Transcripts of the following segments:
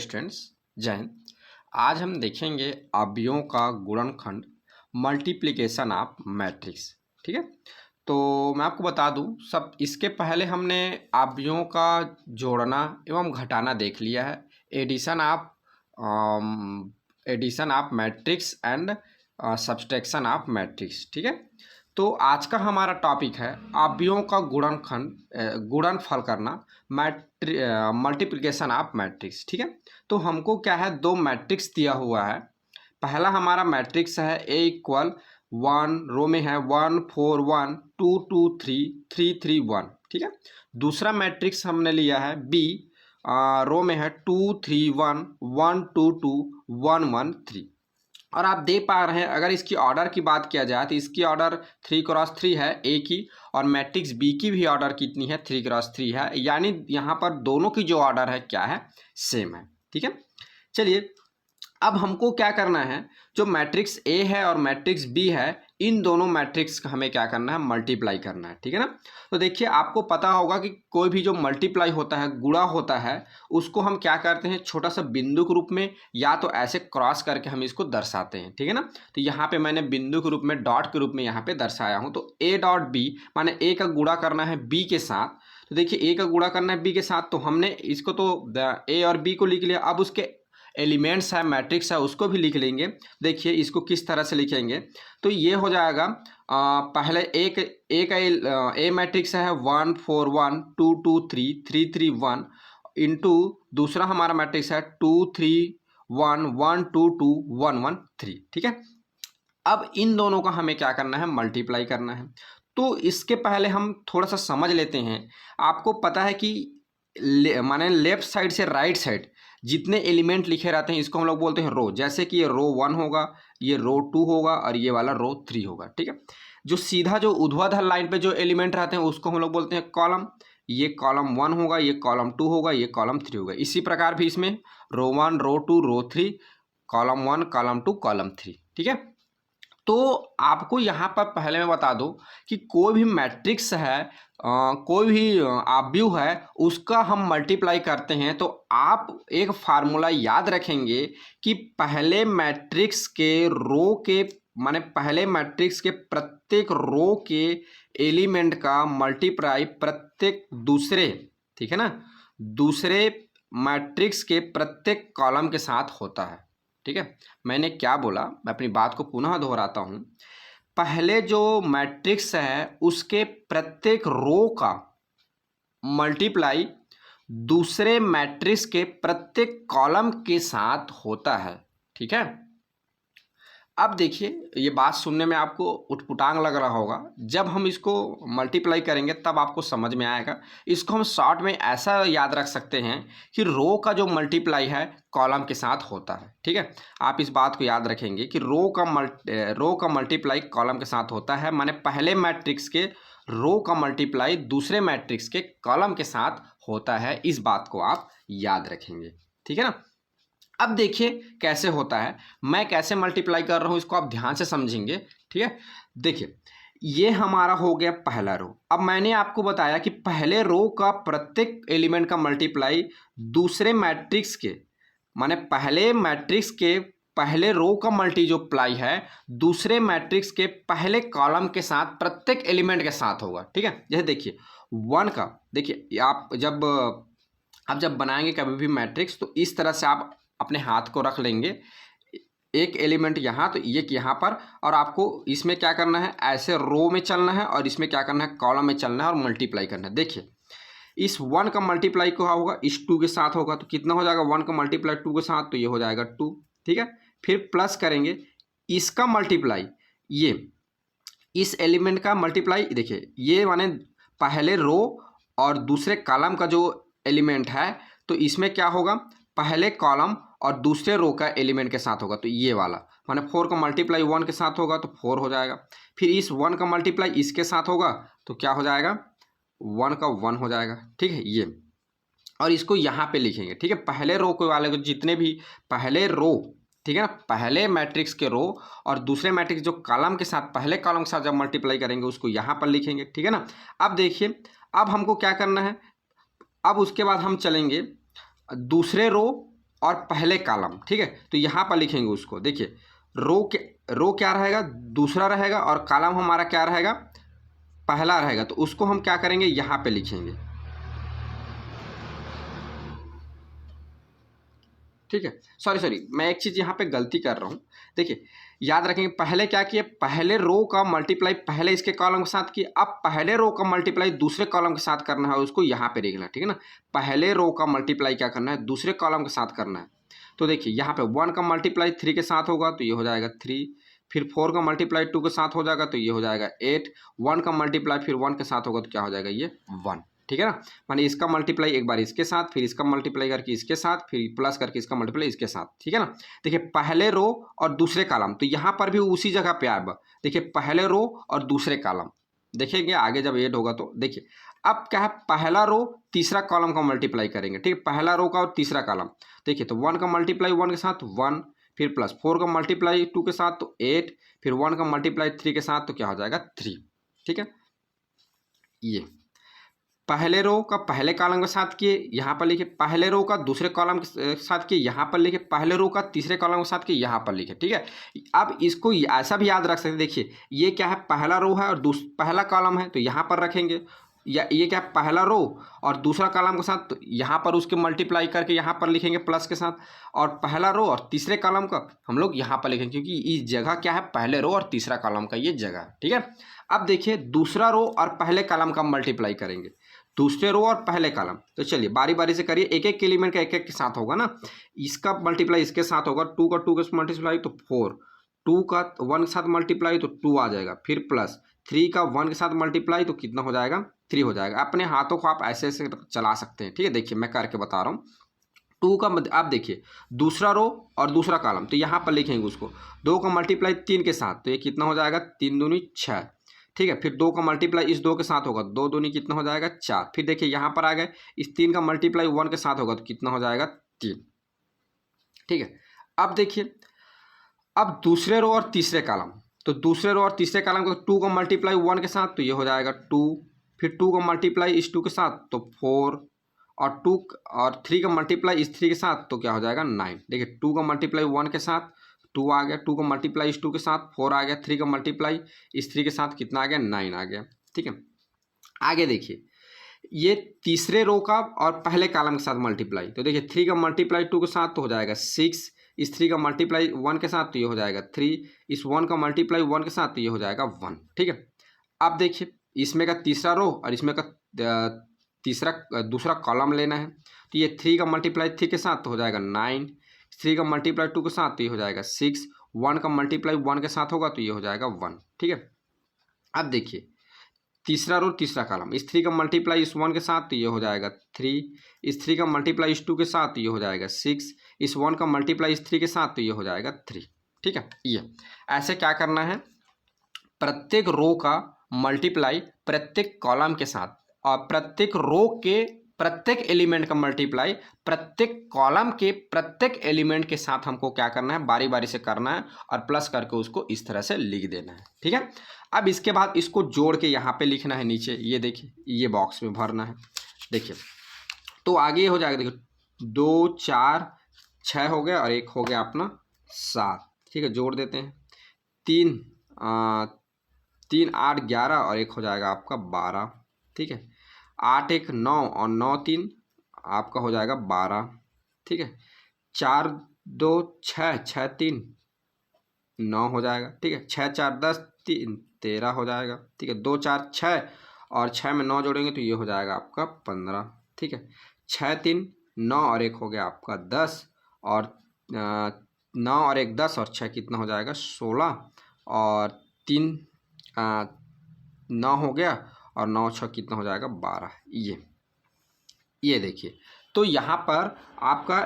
Students, जय हिंद। आज हम देखेंगे अवयवों का गुणनखंड, मल्टीप्लिकेशन ऑफ मैट्रिक्स। ठीक है, तो मैं आपको बता दूं, सब इसके पहले हमने अवयवों का जोड़ना एवं घटाना देख लिया है, addition of matrix and subtraction of matrix. ठीक है, तो आज का हमारा टॉपिक है अवयवों का गुणनफल करना, मल्टीप्लिकेशन ऑफ मैट्रिक्स। ठीक है, तो हमको क्या है, दो मैट्रिक्स दिया हुआ है। पहला हमारा मैट्रिक्स है ए इक्वल 1, रो में है 1 4 1 2 2 3 3 3 1। ठीक है, दूसरा मैट्रिक्स हमने लिया है बी, रो में है 2 3 1 1 2 2 1 1 3। और आप देख पा रहे हैं, अगर इसकी ऑर्डर की बात किया जाए तो इसकी ऑर्डर 3x3 है ए की, और मैट्रिक्स बी की भी ऑर्डर कितनी है, 3x3 है। यानी यहाँ पर दोनों की जो ऑर्डर है क्या है, सेम है। ठीक है, चलिए अब हमको क्या करना है, जो मैट्रिक्स ए है और मैट्रिक्स बी है, इन दोनों मैट्रिक्स का हमें क्या करना है, मल्टीप्लाई करना है। ठीक है ना, तो देखिए आपको पता होगा कि कोई भी जो मल्टीप्लाई होता है, गुणा होता है, उसको हम क्या करते हैं, छोटा सा बिंदु के रूप में या तो ऐसे क्रॉस करके हम इसको दर्शाते हैं। ठीक है ना, तो यहाँ पे मैंने बिंदु के रूप में, डॉट के रूप में यहाँ पे दर्शाया हूँ। तो ए डॉट बी माने ए का गुणा करना है बी के साथ। तो देखिए ए का गुणा करना है बी के साथ, तो हमने इसको तो ए और बी को लिख लिया। अब उसके एलिमेंट्स है, मैट्रिक्स है, उसको भी लिख लेंगे। देखिए इसको किस तरह से लिखेंगे, तो ये हो जाएगा पहले ए मैट्रिक्स है 1 4 1 2 2 3 3 3 1 इंटू दूसरा हमारा मैट्रिक्स है 2 3 1 1 2 2 1 1 3। ठीक है, अब इन दोनों का हमें क्या करना है, मल्टीप्लाई करना है। तो इसके पहले हम थोड़ा सा समझ लेते हैं। आपको पता है कि माने लेफ्ट साइड से राइट साइड जितने एलिमेंट लिखे रहते हैं, इसको हम लोग बोलते हैं रो। जैसे कि ये रो 1 होगा, ये रो 2 होगा और ये वाला रो 3 होगा। ठीक है, जो सीधा जो ऊर्ध्वाधर लाइन पे जो एलिमेंट रहते हैं उसको हम लोग बोलते हैं कॉलम। ये कॉलम 1 होगा, ये कॉलम 2 होगा, ये कॉलम 3 होगा। इसी प्रकार भी इसमें रो 1 रो 2 रो 3, कॉलम 1 कॉलम 2 कॉलम 3। ठीक है, तो आपको यहाँ पर पहले मैं बता दूं कि कोई भी मैट्रिक्स है, कोई भी अवयव है, उसका हम मल्टीप्लाई करते हैं तो आप एक फार्मूला याद रखेंगे कि पहले मैट्रिक्स के रो के माने पहले मैट्रिक्स के प्रत्येक रो के एलिमेंट का मल्टीप्लाई प्रत्येक दूसरे, ठीक है ना, दूसरे मैट्रिक्स के प्रत्येक कॉलम के साथ होता है। ठीक है, मैंने क्या बोला, मैं अपनी बात को पुनः दोहराता हूं। पहले जो मैट्रिक्स है उसके प्रत्येक रो का मल्टीप्लाई दूसरे मैट्रिक्स के प्रत्येक कॉलम के साथ होता है। ठीक है, अब देखिए ये बात सुनने में आपको उटपुटांग लग रहा होगा, जब हम इसको मल्टीप्लाई करेंगे तब आपको समझ में आएगा। इसको हम शॉर्ट में ऐसा याद रख सकते हैं कि रो का जो मल्टीप्लाई है कॉलम के साथ होता है। ठीक है, आप इस बात को याद रखेंगे कि रो का मल्टीप्लाई कॉलम के साथ होता है, माने पहले मैट्रिक्स के रो का मल्टीप्लाई दूसरे मैट्रिक्स के कॉलम के साथ होता है। इस बात को आप याद रखेंगे। ठीक है ना, अब देखिए कैसे होता है, मैं कैसे मल्टीप्लाई कर रहा हूं, इसको आप ध्यान से समझेंगे। ठीक है, देखिए ये हमारा हो गया पहला रो। अब मैंने आपको बताया कि पहले रो का प्रत्येक एलिमेंट का मल्टीप्लाई दूसरे मैट्रिक्स के, माने पहले मैट्रिक्स के पहले रो का मल्टीप्लाई है दूसरे मैट्रिक्स के पहले कॉलम के साथ, प्रत्येक एलिमेंट के साथ होगा। ठीक है, जैसे देखिए 1 का, देखिए आप जब बनाएंगे कभी भी मैट्रिक्स, तो इस तरह से आप अपने हाथ को रख लेंगे, एक एलिमेंट यहाँ तो एक यहाँ पर, और आपको इसमें क्या करना है, ऐसे रो में चलना है और इसमें क्या करना है, कॉलम में चलना है और मल्टीप्लाई करना है। देखिए इस 1 का मल्टीप्लाई क्या होगा, इस 2 के साथ होगा, तो कितना हो जाएगा, 1 का मल्टीप्लाई 2 के साथ, तो ये हो जाएगा 2। ठीक है, फिर प्लस करेंगे इसका मल्टीप्लाई, ये इस एलिमेंट का मल्टीप्लाई, देखिए ये माने पहले रो और दूसरे कॉलम का जो एलिमेंट है, तो इसमें क्या होगा, पहले कॉलम और दूसरे रो का एलिमेंट के साथ होगा, तो ये वाला माने 4 का मल्टीप्लाई 1 के साथ होगा तो 4 हो जाएगा। फिर इस 1 का मल्टीप्लाई इसके साथ होगा तो क्या हो जाएगा, 1 का 1 हो जाएगा। ठीक है, ये और इसको यहाँ पे लिखेंगे। ठीक है, पहले रो को वाले को जितने भी पहले रो, ठीक है ना, पहले मैट्रिक्स के रो और दूसरे मैट्रिक्स जो कॉलम के साथ, पहले कॉलम के साथ जब मल्टीप्लाई करेंगे उसको यहाँ पर लिखेंगे। ठीक है ना, अब देखिए अब हमको क्या करना है, अब उसके बाद हम चलेंगे दूसरे रो और पहले कॉलम, ठीक है। तो यहाँ पर लिखेंगे उसको, देखिए रो क्या रहेगा, दूसरा रहेगा, और कॉलम हमारा क्या रहेगा, पहला रहेगा। तो उसको हम क्या करेंगे, यहाँ पे लिखेंगे, ठीक है। सॉरी मैं एक चीज़ यहाँ पे गलती कर रहा हूँ। देखिए याद रखेंगे, पहले क्या किए, पहले रो का मल्टीप्लाई पहले इसके कॉलम के साथ किए, अब पहले रो का मल्टीप्लाई दूसरे कॉलम के साथ करना है, उसको यहाँ पे लिखना है, ठीक है ना। पहले रो का मल्टीप्लाई क्या करना है, दूसरे कॉलम के साथ करना है। तो देखिए यहाँ पे 1 का मल्टीप्लाई 3 के साथ होगा तो ये हो जाएगा 3, फिर 4 का मल्टीप्लाई 2 के साथ हो जाएगा तो ये हो जाएगा 8, 1 का मल्टीप्लाई फिर 1 के साथ होगा तो क्या हो जाएगा, ये 1, ठीक है ना। माने इसका मल्टीप्लाई एक बार इसके साथ, फिर इसका मल्टीप्लाई करके इसके साथ, फिर प्लस करके इसका मल्टीप्लाई इसके साथ, ठीक है ना। देखिए पहले रो और दूसरे कॉलम, तो यहाँ पर भी उसी जगह पे आएगा। देखिए पहले रो और दूसरे कॉलम, देखेंगे आगे जब ऐड होगा तो। देखिए अब क्या है, पहला रो तीसरा कॉलम का मल्टीप्लाई करेंगे, ठीक है, पहला रो का और तीसरा कॉलम। देखिए तो 1 का मल्टीप्लाई 1 के साथ 1, फिर प्लस 4 का मल्टीप्लाई 2 के साथ तो 8, फिर 1 का मल्टीप्लाई 3 के साथ तो क्या हो जाएगा 3, ठीक है। ये पहले रो का पहले कॉलम के साथ किए, यहाँ पर लिखे, पहले रो का दूसरे कॉलम के साथ किए, यहाँ पर लिखे, पहले रो का तीसरे कॉलम के साथ किए, यहाँ पर लिखे, ठीक है। अब इसको ऐसा भी याद रख सकते हैं, देखिए ये क्या है, पहला रो है और पहला कॉलम है तो यहाँ पर रखेंगे, या ये क्या है, पहला रो और दूसरा कॉलम के साथ, तो यहाँ पर उसके मल्टीप्लाई करके यहाँ पर लिखेंगे प्लस के साथ, और पहला रो और तीसरे कॉलम का हम लोग यहाँ पर लिखेंगे, क्योंकि इस जगह क्या है, पहले रो और तीसरा कॉलम का ये जगह, ठीक है। अब देखिए दूसरा रो और पहले कॉलम का मल्टीप्लाई करेंगे, दूसरे रो और पहले कॉलम। तो चलिए बारी बारी से करिए, एक एक एलिमेंट का एक एक के साथ होगा ना, इसका मल्टीप्लाई इसके साथ होगा, 2 का 2 के मल्टीप्लाई तो 4, 2 का 1 के साथ मल्टीप्लाई तो 2 आ जाएगा, फिर प्लस 3 का 1 के साथ मल्टीप्लाई तो कितना हो जाएगा, 3 हो जाएगा। अपने हाथों को आप ऐसे ऐसे चला सकते हैं, ठीक है। देखिए मैं करके बता रहा हूँ, 2 का आप देखिए दूसरा रो और दूसरा कॉलम, तो यहाँ पर लिखेंगे उसको 2 का मल्टीप्लाई 3 के साथ, तो ये कितना हो जाएगा, 3 दूनी 6, ठीक है। फिर 2 का मल्टीप्लाई इस 2 के साथ होगा, 2 दूनी कितना हो जाएगा 4, फिर देखिए यहाँ पर आ गए, इस 3 का मल्टीप्लाई 1 के साथ होगा तो कितना हो जाएगा 3, ठीक है। अब देखिए, अब दूसरे रो और तीसरे कॉलम, तो दूसरे रो और तीसरे कॉलम को 2 का मल्टीप्लाई 1 के साथ तो ये हो जाएगा 2, फिर 2 का मल्टीप्लाई इस 2 के साथ तो 4, और 2 और 3 का मल्टीप्लाई इस 3 के साथ तो क्या हो जाएगा 9। देखिए 2 का मल्टीप्लाई 1 के साथ 2 आ गया, 2 का मल्टीप्लाई इस 2 के साथ 4 आ गया, 3 का मल्टीप्लाई इस 3 के साथ कितना आ गया 9 आ गया, ठीक है। आगे देखिए, ये तीसरे रो का और पहले कॉलम के साथ मल्टीप्लाई, तो देखिए 3 का मल्टीप्लाई 2 के साथ तो हो जाएगा 6, इस 3 का मल्टीप्लाई 1 के साथ तो ये हो जाएगा 3, इस 1 का मल्टीप्लाई 1 के साथ तो ये हो जाएगा 1, ठीक है। अब देखिए इसमें का तीसरा रो और इसमें का तीसरा दूसरा कॉलम लेना है, तो ये 3 का मल्टीप्लाई 3 के साथ तो हो जाएगा 9, 3 का मल्टीप्लाई 2 के साथ तो ये हो जाएगा 6, 1 का मल्टीप्लाई 1 के साथ होगा तो ये हो जाएगा 1, ठीक है। अब देखिए तीसरा रो तीसरा कॉलम, इस 3 का मल्टीप्लाई इस 1 के साथ तो ये हो जाएगा 3, इस 3 का मल्टीप्लाई इस 2 के साथ तो ये हो जाएगा 6, इस 1 का मल्टीप्लाई इस 3 के साथ तो ये हो जाएगा 3, ठीक है। ये ऐसे क्या करना है, प्रत्येक रो का मल्टीप्लाई प्रत्येक कॉलम के साथ, और प्रत्येक रो के प्रत्येक एलिमेंट का मल्टीप्लाई प्रत्येक कॉलम के प्रत्येक एलिमेंट के साथ हमको क्या करना है, बारी बारी से करना है, और प्लस करके उसको इस तरह से लिख देना है, ठीक है। अब इसके बाद इसको जोड़ के यहाँ पे लिखना है नीचे, ये देखिए ये बॉक्स में भरना है। देखिए तो आगे हो जाएगा, देखिए 2 4 6 हो गया और एक हो गया अपना 7, ठीक है। जोड़ देते हैं, 3 3 8 11 और एक हो जाएगा आपका 12, ठीक है। 8 1 9 और 9 3 आपका हो जाएगा 12, ठीक है। 4 2 6 6 3 9 हो जाएगा, ठीक है। 6 4 10 3 13 हो जाएगा, ठीक है। 2 4 6 और 6 में 9 जोड़ेंगे तो ये हो जाएगा आपका 15, ठीक है। 6 3 9 और एक हो गया आपका 10, और 9 और एक 10 और 6 कितना हो जाएगा 16, और 3 9 हो गया, और 9 6 कितना हो जाएगा 12। ये देखिए, तो यहाँ पर आपका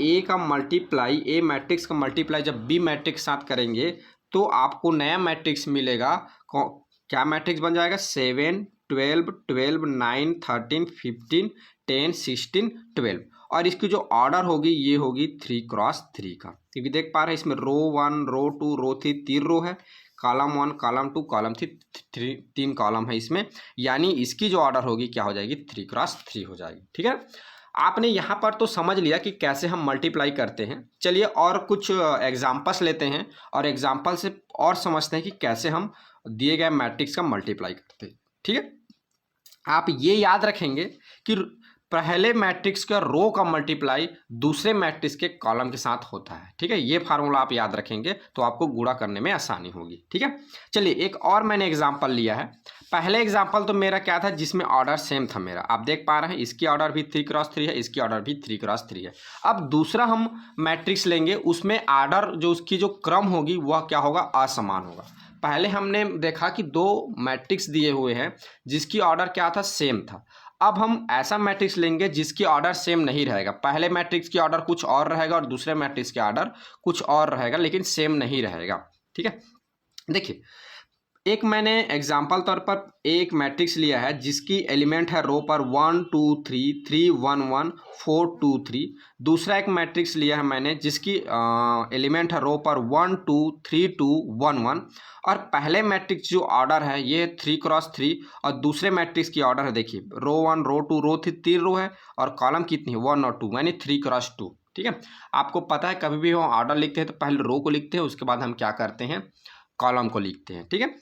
ए का मल्टीप्लाई, ए मैट्रिक्स का मल्टीप्लाई जब बी मैट्रिक्स साथ करेंगे तो आपको नया मैट्रिक्स मिलेगा। क्या मैट्रिक्स बन जाएगा, 7 12 12 9 13 15 10 16 12, और इसकी जो ऑर्डर होगी ये होगी 3x3 का, क्योंकि देख पा रहे हैं इसमें रो 1 रो 2 रो 3 3 रो है, कॉलम 1 कॉलम 2 कॉलम 3 कॉलम है इसमें, यानी इसकी जो ऑर्डर होगी क्या हो जाएगी 3x3 हो जाएगी, ठीक है। आपने यहाँ पर तो समझ लिया कि कैसे हम मल्टीप्लाई करते हैं। चलिए और कुछ एग्जांपल्स लेते हैं और एग्जांपल से और समझते हैं कि कैसे हम दिए गए मैट्रिक्स का मल्टीप्लाई करते हैं। ठीक है, आप ये याद रखेंगे कि पहले मैट्रिक्स का रो का मल्टीप्लाई दूसरे मैट्रिक्स के कॉलम के साथ होता है। ठीक है, ये फार्मूला आप याद रखेंगे तो आपको गुणा करने में आसानी होगी। ठीक है, चलिए एक और मैंने एग्जांपल लिया है। पहले एग्जांपल तो मेरा क्या था, जिसमें ऑर्डर सेम था मेरा, आप देख पा रहे हैं इसकी ऑर्डर भी 3x3 है, इसकी ऑर्डर भी 3x3 है। अब दूसरा हम मैट्रिक्स लेंगे, उसमें ऑर्डर जो उसकी जो क्रम होगी वह क्या होगा, असमान होगा। पहले हमने देखा कि दो मैट्रिक्स दिए हुए हैं जिसकी ऑर्डर क्या था, सेम था। अब हम ऐसा मैट्रिक्स लेंगे जिसकी ऑर्डर सेम नहीं रहेगा। पहले मैट्रिक्स की ऑर्डर कुछ और रहेगा और दूसरे मैट्रिक्स की ऑर्डर कुछ और रहेगा, लेकिन सेम नहीं रहेगा। ठीक है, देखिए एक मैंने एग्जाम्पल तौर पर एक मैट्रिक्स लिया है जिसकी एलिमेंट है रो पर 1 2 3 3 1 1 4 2 3। दूसरा एक मैट्रिक्स लिया है मैंने जिसकी एलिमेंट है रो पर 1 2 3 2 1 1। और पहले मैट्रिक्स जो ऑर्डर है ये 3x3 और दूसरे मैट्रिक्स की ऑर्डर है, देखिए रो 1 रो 2 रो 3, 3 रो है और कॉलम कितनी है 1 और 2, यानी 3x2। ठीक है, आपको पता है कभी भी हम ऑर्डर लिखते हैं तो पहले रो को लिखते हैं, उसके बाद हम क्या करते हैं, कॉलम को लिखते हैं। ठीक है,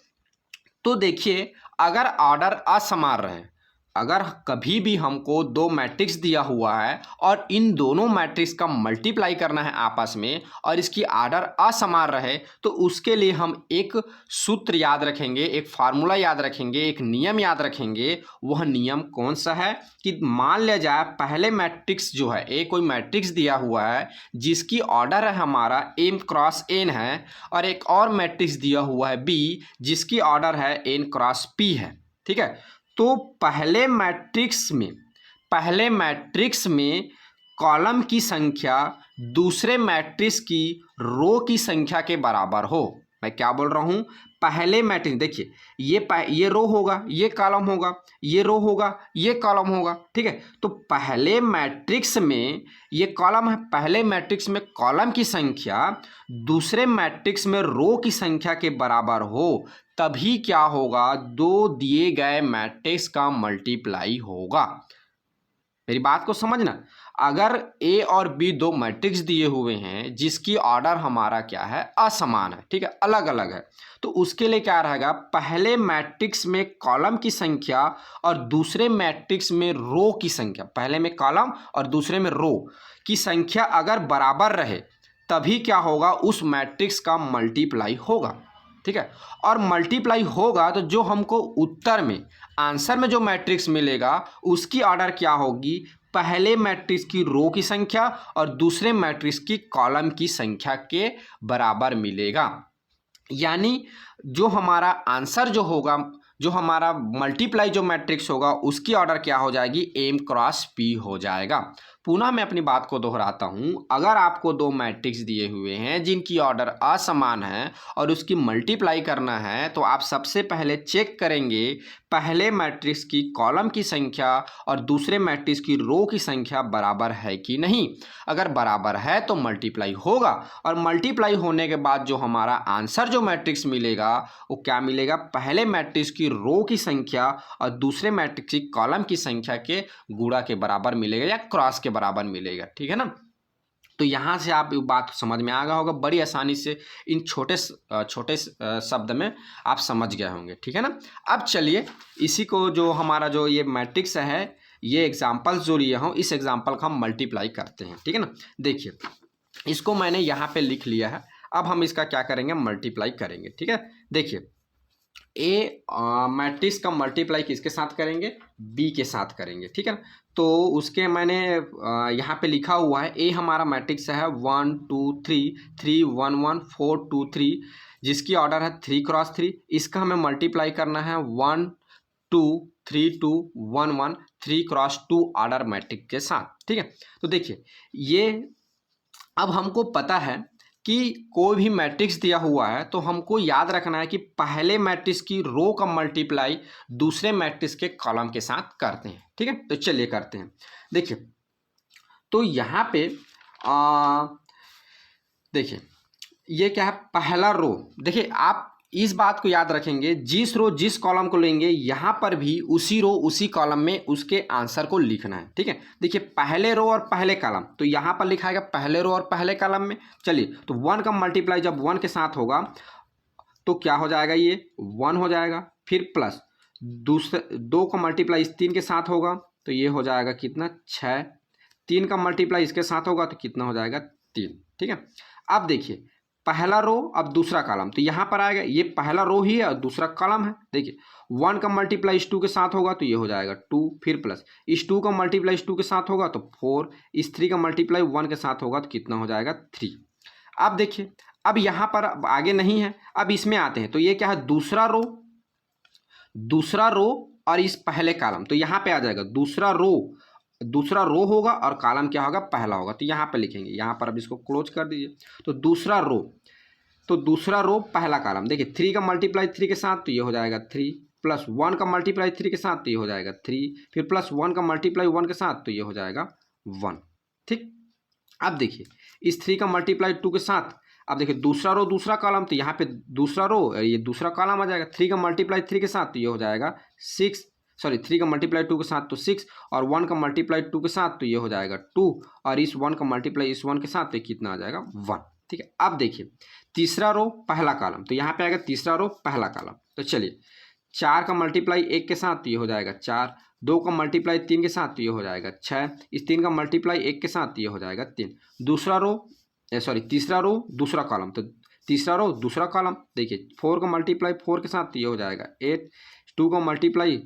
तो देखिए अगर ऑर्डर असमान रहे, अगर कभी भी हमको दो मैट्रिक्स दिया हुआ है और इन दोनों मैट्रिक्स का मल्टीप्लाई करना है आपस में और इसकी ऑर्डर असमान रहे, तो उसके लिए हम एक सूत्र याद रखेंगे, एक फार्मूला याद रखेंगे, एक नियम याद रखेंगे। वह नियम कौन सा है कि मान लिया जाए पहले मैट्रिक्स जो है, एक कोई मैट्रिक्स दिया हुआ है जिसकी ऑर्डर है हमारा m×n है, और एक और मैट्रिक्स दिया हुआ है b जिसकी ऑर्डर है n×p है। ठीक है, तो पहले मैट्रिक्स में कॉलम की संख्या दूसरे मैट्रिक्स की रो की संख्या के बराबर हो। मैं क्या बोल रहा हूं, पहले मैट्रिक्स देखिए ये रो होगा, ये कॉलम होगा, ये रो होगा, ये कॉलम होगा। ठीक है, तो पहले मैट्रिक्स में ये कॉलम है, पहले मैट्रिक्स में कॉलम की संख्या दूसरे मैट्रिक्स में रो की संख्या के बराबर हो, तभी क्या होगा, दो दिए गए मैट्रिक्स का मल्टीप्लाई होगा। मेरी बात को समझना, अगर ए और बी दो मैट्रिक्स दिए हुए हैं जिसकी ऑर्डर हमारा क्या है, असमान है, ठीक है, अलग अलग है, तो उसके लिए क्या रहेगा, पहले मैट्रिक्स में कॉलम की संख्या और दूसरे मैट्रिक्स में रो की संख्या, पहले में कॉलम और दूसरे में रो की संख्या अगर बराबर रहे तभी क्या होगा, उस मैट्रिक्स का मल्टीप्लाई होगा। ठीक है, और मल्टीप्लाई होगा तो जो हमको उत्तर में आंसर में जो मैट्रिक्स मिलेगा उसकी ऑर्डर क्या होगी, पहले मैट्रिक्स की रो की संख्या और दूसरे मैट्रिक्स की कॉलम की संख्या के बराबर मिलेगा। यानी जो हमारा आंसर जो होगा, जो हमारा मल्टीप्लाई जो मैट्रिक्स होगा उसकी ऑर्डर क्या हो जाएगी, m×p हो जाएगा। पुनः मैं अपनी बात को दोहराता हूं, अगर आपको दो मैट्रिक्स दिए हुए हैं जिनकी ऑर्डर असमान है और उसकी मल्टीप्लाई करना है, तो आप सबसे पहले चेक करेंगे पहले मैट्रिक्स की कॉलम की संख्या और दूसरे मैट्रिक्स की रो की संख्या बराबर है कि नहीं। अगर बराबर है तो मल्टीप्लाई होगा, और मल्टीप्लाई होने के बाद जो हमारा आंसर जो मैट्रिक्स मिलेगा वो क्या मिलेगा, पहले मैट्रिक्स की रो की संख्या और दूसरे मैट्रिक्स की कॉलम की संख्या के गुणा के बराबर मिलेगा या क्रॉस के बराबर मिलेगा। ठीक है ना, तो यहाँ से आप बात समझ में आ गया होगा, बड़ी आसानी से इन छोटे छोटे शब्द में आप समझ गए होंगे। ठीक है ना, अब चलिए इसी को जो हमारा जो ये मैट्रिक्स है, ये एग्जाम्पल्स जो लिए हों, इस एग्जाम्पल का हम मल्टीप्लाई करते हैं। ठीक है ना, देखिए इसको मैंने यहाँ पे लिख लिया है, अब हम इसका क्या करेंगे, मल्टीप्लाई करेंगे। ठीक है, देखिए ए मैट्रिक्स का मल्टीप्लाई किसके साथ करेंगे, बी के साथ करेंगे। ठीक है ना, तो उसके मैंने यहाँ पे लिखा हुआ है, ए हमारा मैट्रिक्स है 1 2 3 3 1 1 4 2 3 जिसकी ऑर्डर है 3×3। इसका हमें मल्टीप्लाई करना है 1 2 3 2 1 1 3×2 ऑर्डर मैट्रिक्स के साथ। ठीक है, तो देखिए ये अब हमको पता है कि कोई भी मैट्रिक्स दिया हुआ है तो हमको याद रखना है कि पहले मैट्रिक्स की रो का मल्टीप्लाई दूसरे मैट्रिक्स के कॉलम के साथ करते हैं। ठीक है, तो चलिए करते हैं। देखिए तो यहाँ पे देखिए ये क्या है, पहला रो, देखिए आप इस बात को याद रखेंगे, जिस रो जिस कॉलम को लेंगे यहाँ पर भी उसी रो उसी कॉलम में उसके आंसर को लिखना है। ठीक है, देखिए पहले रो और पहले कॉलम, तो यहाँ पर लिखाएगा पहले रो और पहले कॉलम में। चलिए, तो 1 का मल्टीप्लाई जब 1 के साथ होगा तो क्या हो जाएगा, ये 1 हो जाएगा। फिर प्लस दूसरे 2 का मल्टीप्लाई इस 3 के साथ होगा तो ये हो जाएगा कितना, 6। 3 का मल्टीप्लाई इसके साथ होगा तो कितना हो जाएगा, 3। ठीक है, अब देखिए पहला रो अब दूसरा कॉलम, तो यहाँ पर आएगा, ये पहला रो ही है और दूसरा कॉलम है। देखिए 1 का मल्टीप्लाई इस 2 के साथ होगा तो ये हो जाएगा 2, फिर प्लस इस 2 का मल्टीप्लाई इस 2 के साथ होगा तो 4, इस 3 का मल्टीप्लाई 1 के साथ होगा तो कितना हो जाएगा, 3। अब देखिए, अब यहाँ पर अब आगे नहीं है, अब इसमें आते हैं, तो ये क्या है, दूसरा रो और इस पहले कॉलम, तो यहाँ पे आ जाएगा दूसरा रो होगा और कॉलम क्या होगा, पहला होगा। तो यहाँ पे लिखेंगे, यहाँ पर अब इसको क्लोज कर दीजिए। तो दूसरा रो पहला कॉलम, देखिए 3 का मल्टीप्लाई 3 के साथ तो ये हो जाएगा 3, प्लस 1 का मल्टीप्लाई 3 के साथ तो ये हो जाएगा 3, फिर प्लस 1 का मल्टीप्लाई 1 के साथ तो ये हो जाएगा 1। ठीक, अब देखिए इस 3 का मल्टीप्लाई 2 के साथ, अब देखिए दूसरा रो दूसरा कॉलम, तो यहाँ पे दूसरा रो ये दूसरा कॉलम आ जाएगा। 3 का मल्टीप्लाई 3 के साथ तो ये हो जाएगा 6, सॉरी 3 का मल्टीप्लाई 2 के साथ तो 6, और 1 का मल्टीप्लाई 2 के साथ तो ये हो जाएगा 2, और इस 1 का मल्टीप्लाई इस 1 के साथ तो कितना आ जाएगा, 1। ठीक है, अब देखिए तीसरा रो पहला कॉलम, तो यहाँ पे आएगा तीसरा रो पहला कॉलम। तो चलिए 4 का मल्टीप्लाई 1 के साथ तो ये हो जाएगा 4, 2 का मल्टीप्लाई 3 के साथ तो ये हो जाएगा 6, इस 3 का मल्टीप्लाई 1 के साथ तो ये हो जाएगा 3। तीसरा रो दूसरा कॉलम, तो तीसरा रो दूसरा कॉलम, देखिए 4 का मल्टीप्लाई 4 के साथ तो ये हो जाएगा 8, 2 का मल्टीप्लाई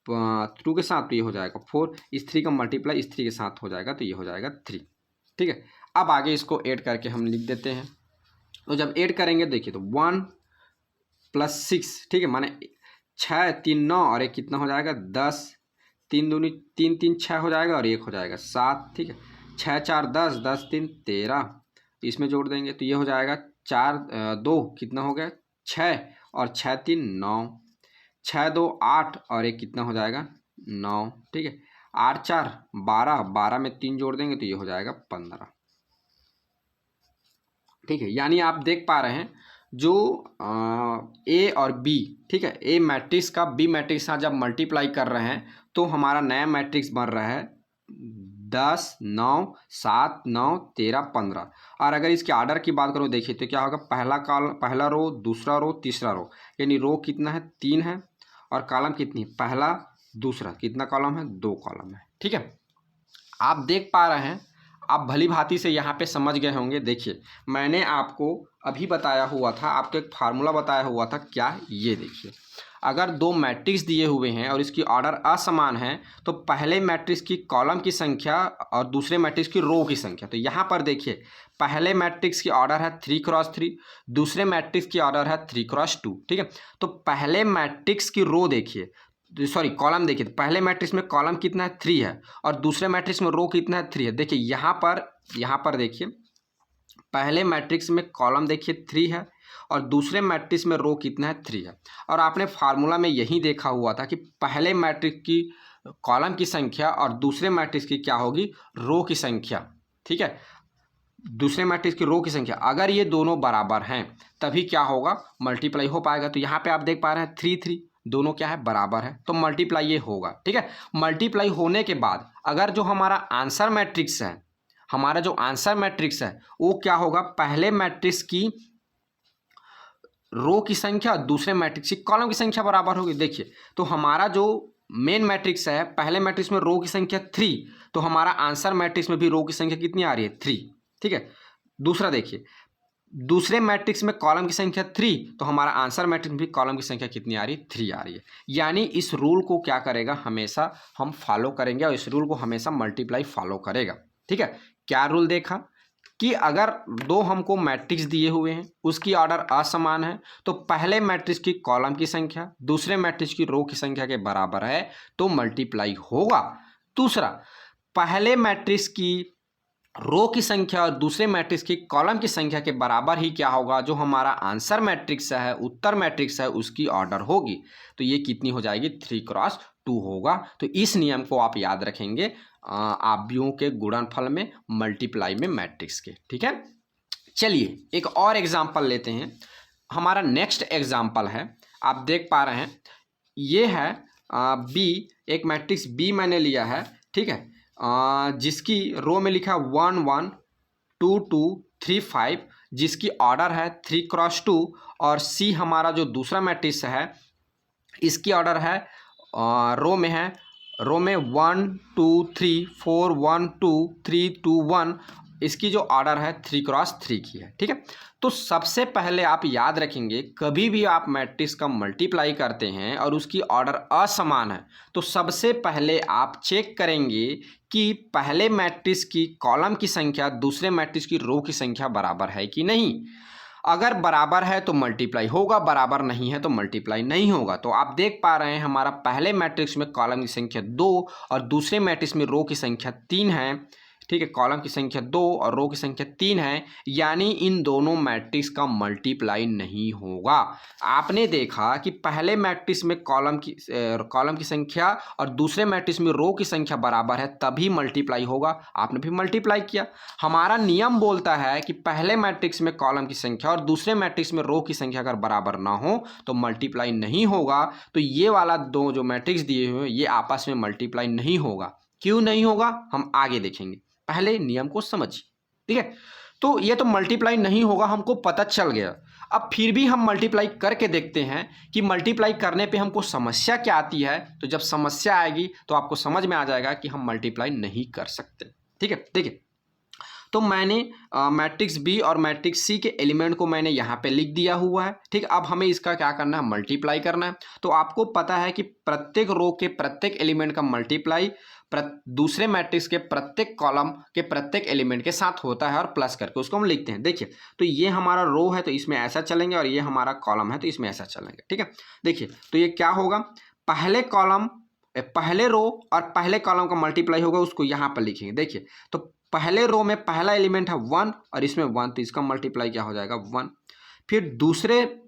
2 के साथ तो ये हो जाएगा 4, इस 3 का मल्टीप्लाई इस 3 के साथ हो जाएगा तो ये हो जाएगा 3। ठीक है, अब आगे इसको ऐड करके हम लिख देते हैं। तो जब ऐड करेंगे देखिए तो 1 + 6, ठीक है, माने 6 3 9 और एक कितना हो जाएगा 10, 3 दूनी 3 3 6 हो जाएगा और एक हो जाएगा 7। ठीक है, 6 4 10, 10 3 13, इसमें जोड़ देंगे तो ये हो जाएगा 4 2 कितना हो गया 6, और 6 3 9, 6 2 8 और एक कितना हो जाएगा 9। ठीक है, 8 4 12, 12 में 3 जोड़ देंगे तो ये हो जाएगा 15। ठीक है, यानी आप देख पा रहे हैं जो ए और बी, ठीक है, ए मैट्रिक्स का बी मैट्रिक्स के साथ जब मल्टीप्लाई कर रहे हैं तो हमारा नया मैट्रिक्स बन रहा है 10 9 7 9 13 15। और अगर इसके आर्डर की बात करो देखिए तो क्या होगा, पहला रो दूसरा रो तीसरा रो, यानी रो कितना है 3 है और कॉलम कितनी, पहला दूसरा, कितना कॉलम है 2 कॉलम है। ठीक है, आप देख पा रहे हैं, आप भली भांति से यहाँ पे समझ गए होंगे। देखिए मैंने आपको अभी बताया हुआ था, आपको एक फार्मूला बताया हुआ था, क्या, ये देखिए अगर दो मैट्रिक्स दिए हुए हैं और इसकी ऑर्डर असमान है तो पहले मैट्रिक्स की कॉलम की संख्या और दूसरे मैट्रिक्स की रो की संख्या, तो यहाँ पर देखिए पहले मैट्रिक्स की ऑर्डर है 3x3, दूसरे मैट्रिक्स की ऑर्डर है 3x2। ठीक है, तो पहले मैट्रिक्स की रो देखिए, सॉरी कॉलम देखिए, पहले मैट्रिक्स में कॉलम कितना है 3 है और दूसरे मैट्रिक्स में रो कितना है 3 है। देखिए यहाँ पर देखिए पहले मैट्रिक्स में कॉलम देखिए 3 है और दूसरे मैट्रिक्स में रो कितना है 3 है। और आपने फार्मूला में यही देखा हुआ था कि पहले मैट्रिक्स की कॉलम की संख्या और दूसरे मैट्रिक्स की क्या होगी, रो की संख्या। ठीक है, दूसरे मैट्रिक्स की रो की संख्या, अगर ये दोनों बराबर हैं तभी क्या होगा, मल्टीप्लाई हो पाएगा। तो यहाँ पे आप देख पा रहे हैं 3 3 दोनों क्या है, बराबर है, तो मल्टीप्लाई ये होगा। ठीक है, मल्टीप्लाई होने के बाद अगर जो हमारा आंसर मैट्रिक्स है, वो क्या होगा, पहले मैट्रिक्स की रो की संख्या दूसरे मैट्रिक्स की कॉलम की संख्या बराबर होगी। देखिए तो हमारा जो मेन मैट्रिक्स है, पहले मैट्रिक्स में रो की संख्या 3, तो हमारा आंसर मैट्रिक्स में भी रो की संख्या कितनी आ रही है, 3। ठीक है, दूसरा देखिए दूसरे मैट्रिक्स में कॉलम की संख्या 3, तो हमारा आंसर मैट्रिक्स में भी कॉलम की संख्या कितनी आ रही है, 3 आ रही है। यानी इस रूल को क्या करेगा, हमेशा हम फॉलो करेंगे और इस रूल को हमेशा मल्टीप्लाई फॉलो करेगा। ठीक है, क्या रूल देखा कि अगर दो हमको मैट्रिक्स दिए हुए हैं, उसकी ऑर्डर असमान है, तो पहले मैट्रिक्स की कॉलम की संख्या दूसरे मैट्रिक्स की रो की संख्या के बराबर है तो मल्टीप्लाई होगा। दूसरा, पहले मैट्रिक्स की रो की संख्या और दूसरे मैट्रिक्स की कॉलम की संख्या के बराबर ही क्या होगा, जो हमारा आंसर मैट्रिक्स है, उत्तर मैट्रिक्स है, उसकी ऑर्डर होगी। तो ये कितनी हो जाएगी, 3x2 होगा। तो इस नियम को आप याद रखेंगे आव्यूहों के गुणनफल में, मल्टीप्लाई में मैट्रिक्स के। ठीक है, चलिए एक और एग्जाम्पल लेते हैं। हमारा नेक्स्ट एग्जाम्पल है, आप देख पा रहे हैं, ये है बी, एक मैट्रिक्स बी मैंने लिया है, ठीक है, जिसकी रो में लिखा 1 1 2 2 3 5, जिसकी ऑर्डर है 3x2, और सी हमारा जो दूसरा मैट्रिक्स है इसकी ऑर्डर है रो में है, रो में 1 2 3 4 1 2 3 2 1, इसकी जो ऑर्डर है 3x3 की है, ठीक है। तो सबसे पहले आप याद रखेंगे, कभी भी आप मैट्रिक्स का मल्टीप्लाई करते हैं और उसकी ऑर्डर असमान है, तो सबसे पहले आप चेक करेंगे कि पहले मैट्रिक्स की कॉलम की संख्या दूसरे मैट्रिक्स की रो की संख्या बराबर है कि नहीं। अगर बराबर है तो मल्टीप्लाई होगा, बराबर नहीं है तो मल्टीप्लाई नहीं होगा। तो आप देख पा रहे हैं हमारा पहले मैट्रिक्स में कॉलम की संख्या 2 और दूसरे मैट्रिक्स में रो की संख्या 3 है, ठीक है, कॉलम की संख्या 2 और रो की संख्या 3 है, यानी इन दोनों मैट्रिक्स का मल्टीप्लाई नहीं होगा। आपने देखा कि पहले मैट्रिक्स में कॉलम की संख्या और दूसरे मैट्रिक्स में रो की संख्या बराबर है, तभी मल्टीप्लाई होगा। आपने भी मल्टीप्लाई किया। हमारा नियम बोलता है कि पहले मैट्रिक्स में कॉलम की संख्या और दूसरे मैट्रिक्स में रो की संख्या अगर बराबर ना हो तो मल्टीप्लाई नहीं होगा। तो ये वाला दो जो मैट्रिक्स दिए हुए हैं ये आपस में मल्टीप्लाई नहीं होगा। क्यों नहीं होगा हम आगे देखेंगे, पहले नियम को समझिए, ठीक है। तो ये तो मल्टीप्लाई नहीं होगा, हमको पता चल गया। अब फिर भी हम मल्टीप्लाई करके देखते हैं कि मल्टीप्लाई करने पे हमको समस्या क्या आती है। तो जब समस्या आएगी तो आपको समझ में आ जाएगा कि हम मल्टीप्लाई नहीं कर सकते, ठीक है। देखिए, तो मैंने मैट्रिक्स बी और मैट्रिक्स सी के एलिमेंट को मैंने यहाँ पे लिख दिया हुआ है, ठीक। अब हमें इसका क्या करना है, मल्टीप्लाई करना है। तो आपको पता है कि प्रत्येक रो के प्रत्येक एलिमेंट का मल्टीप्लाई दूसरे मैट्रिक्स के प्रत्येक कॉलम के प्रत्येक एलिमेंट के साथ होता है और प्लस करके उसको हम लिखते हैं। देखिए, तो ये हमारा रो है तो इसमें ऐसा चलेंगे और ये हमारा कॉलम है तो इसमें ऐसा चलेंगे, ठीक है। देखिए, तो ये क्या होगा, पहले रो और पहले कॉलम का मल्टीप्लाई होगा, उसको यहाँ पर लिखेंगे। देखिए, तो पहले रो में पहला एलिमेंट है 1 और इसमें 1, तो इसका मल्टीप्लाई क्या हो जाएगा 1। फिर दूसरे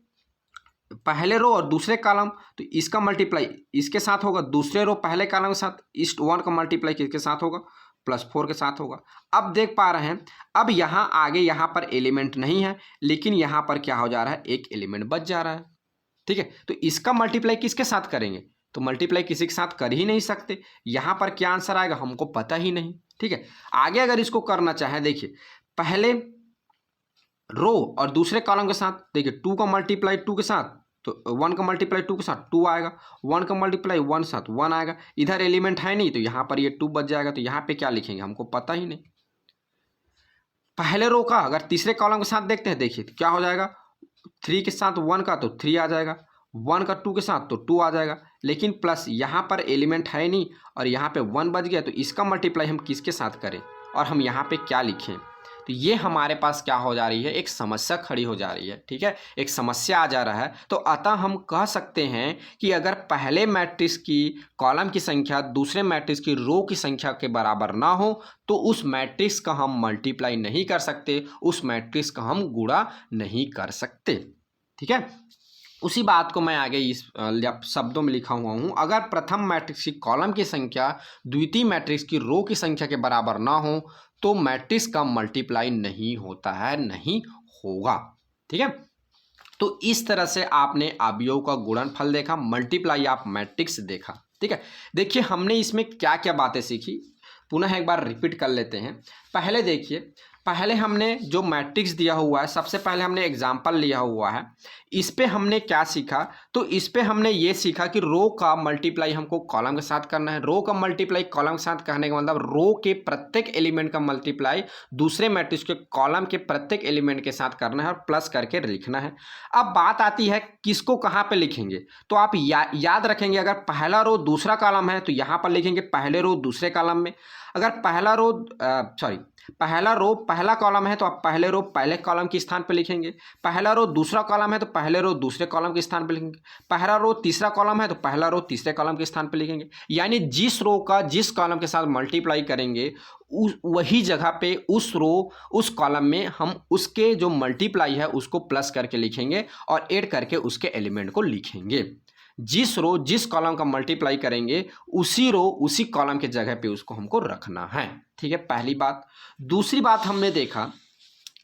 पहले रो और दूसरे कॉलम, तो इसका मल्टीप्लाई इसके साथ होगा, दूसरे रो पहले कॉलम के साथ, इस 1 का मल्टीप्लाई किसके साथ होगा, +4 के साथ होगा। अब देख पा रहे हैं, अब यहाँ आगे यहाँ पर एलिमेंट नहीं है, लेकिन यहाँ पर क्या हो जा रहा है, एक एलिमेंट बच जा रहा है, ठीक है। तो इसका मल्टीप्लाई किसके साथ करेंगे, तो मल्टीप्लाई किसी के साथ कर ही नहीं सकते। यहाँ पर क्या आंसर आएगा हमको पता ही नहीं, ठीक है। आगे अगर इसको करना चाहे, देखिए, पहले रो और दूसरे कॉलम के साथ, देखिए 2 का मल्टीप्लाई 2 के साथ, तो 1 का मल्टीप्लाई 2 के साथ 2 आएगा, 1 का मल्टीप्लाई 1 के साथ 1 आएगा। इधर एलिमेंट है नहीं तो यहाँ पर ये 2 बच जाएगा, तो यहाँ पे क्या लिखेंगे हमको पता ही नहीं। पहले रो का अगर तीसरे कॉलम के साथ देखते हैं, देखिए क्या हो जाएगा, 3 के साथ 1 का तो 3 आ जाएगा, 1 का 2 के साथ तो 2 आ जाएगा, लेकिन प्लस यहाँ पर एलिमेंट है नहीं और यहाँ पे 1 बच गया, तो इसका मल्टीप्लाई हम किसके साथ करें और हम यहाँ पे क्या लिखें। तो ये हमारे पास क्या हो जा रही है, एक समस्या खड़ी हो जा रही है, ठीक है, एक समस्या आ जा रहा है। तो अतः हम कह सकते हैं कि अगर पहले मैट्रिक्स की कॉलम की संख्या दूसरे मैट्रिक्स की रो की संख्या के बराबर ना हो तो उस मैट्रिक्स का हम मल्टीप्लाई नहीं कर सकते, उस मैट्रिक्स का हम गुणा नहीं कर सकते, ठीक है। उसी बात को मैं आगे इस शब्दों में लिखा हुआ हूँ, अगर प्रथम मैट्रिक्स की कॉलम की संख्या द्वितीय मैट्रिक्स की रो की संख्या के बराबर ना हो तो मैट्रिक्स का मल्टीप्लाई नहीं होता है, नहीं होगा, ठीक है। तो इस तरह से आपने अवयव का गुणनफल देखा, मल्टीप्लाई ऑफ मैट्रिक्स देखा, ठीक है। देखिए, हमने इसमें क्या क्या बातें सीखी, पुनः एक बार रिपीट कर लेते हैं। पहले देखिए, पहले हमने जो मैट्रिक्स दिया हुआ है, सबसे पहले हमने एग्जाम्पल लिया हुआ है, इस पे हमने क्या सीखा, तो इस पे हमने ये सीखा कि रो का मल्टीप्लाई हमको कॉलम के साथ करना है। रो का मल्टीप्लाई कॉलम के साथ कहने का मतलब रो के प्रत्येक एलिमेंट का मल्टीप्लाई दूसरे मैट्रिक्स के कॉलम के प्रत्येक एलिमेंट के साथ करना है और प्लस करके लिखना है। अब बात आती है किसको कहाँ पे लिखेंगे, तो आप याद रखेंगे, अगर पहला रो दूसरा कॉलम है तो यहाँ पर लिखेंगे पहले रो दूसरे कॉलम में। अगर पहला रो पहला कॉलम है तो आप पहले रो पहले कॉलम के स्थान पर लिखेंगे, पहला रो दूसरा कॉलम है तो पहले रो दूसरे कॉलम के स्थान पर लिखेंगे, पहला रो तीसरा कॉलम है तो पहला रो तीसरे कॉलम के स्थान पर लिखेंगे। यानी जिस रो का जिस कॉलम के साथ मल्टीप्लाई करेंगे वही जगह पे उस रो उस कॉलम में हम उसके जो मल्टीप्लाई है उसको प्लस करके लिखेंगे और ऐड करके उसके एलिमेंट को लिखेंगे। जिस रो जिस कॉलम का मल्टीप्लाई करेंगे उसी रो उसी कॉलम के जगह पे उसको हमको रखना है, ठीक है, पहली बात। दूसरी बात हमने देखा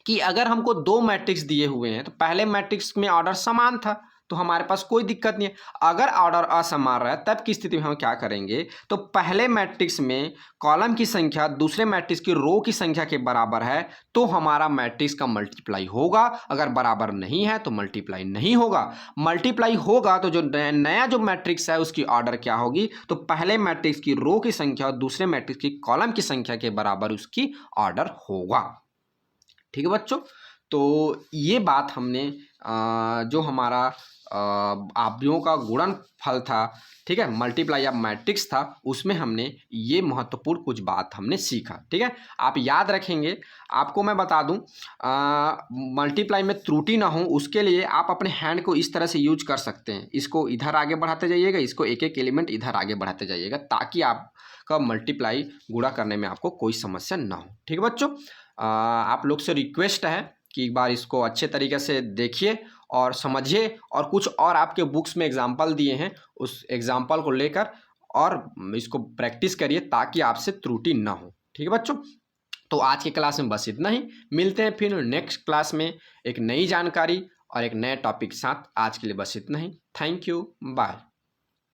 कि अगर हमको दो मैट्रिक्स दिए हुए हैं तो पहले मैट्रिक्स में ऑर्डर समान था तो हमारे पास कोई दिक्कत नहीं है। अगर ऑर्डर असमान रहा तब की स्थिति में हम क्या करेंगे, तो पहले मैट्रिक्स में कॉलम की संख्या दूसरे मैट्रिक्स की रो की संख्या के बराबर है तो हमारा मैट्रिक्स का मल्टीप्लाई होगा, अगर बराबर नहीं है तो मल्टीप्लाई नहीं होगा। मल्टीप्लाई होगा तो जो नया जो मैट्रिक्स है उसकी ऑर्डर क्या होगी, तो पहले मैट्रिक्स की रो की संख्या और दूसरे मैट्रिक्स की कॉलम की संख्या के बराबर उसकी ऑर्डर होगा। ठीक है बच्चों, तो ये बात हमने जो हमारा आवृत्तियों का गुणनफल था, ठीक है, मल्टीप्लाई ऑफ मैट्रिक्स था, उसमें हमने ये महत्वपूर्ण कुछ बात हमने सीखा। ठीक है, आप याद रखेंगे। आपको मैं बता दूं, मल्टीप्लाई में त्रुटि ना हो उसके लिए आप अपने हैंड को इस तरह से यूज कर सकते हैं। इसको इधर आगे बढ़ाते जाइएगा, इसको एक एक एलिमेंट इधर आगे बढ़ाते जाइएगा ताकि आपका मल्टीप्लाई गुणा करने में आपको कोई समस्या ना हो। ठीक है बच्चों, आप लोग से रिक्वेस्ट है कि एक बार इसको अच्छे तरीके से देखिए और समझिए, और कुछ और आपके बुक्स में एग्जाम्पल दिए हैं उस एग्जाम्पल को लेकर और इसको प्रैक्टिस करिए ताकि आपसे त्रुटि ना हो। ठीक है बच्चों, तो आज की क्लास में बस इतना ही। मिलते हैं फिर नेक्स्ट क्लास में एक नई जानकारी और एक नए टॉपिक के साथ। आज के लिए बस इतना ही। Thank you, bye.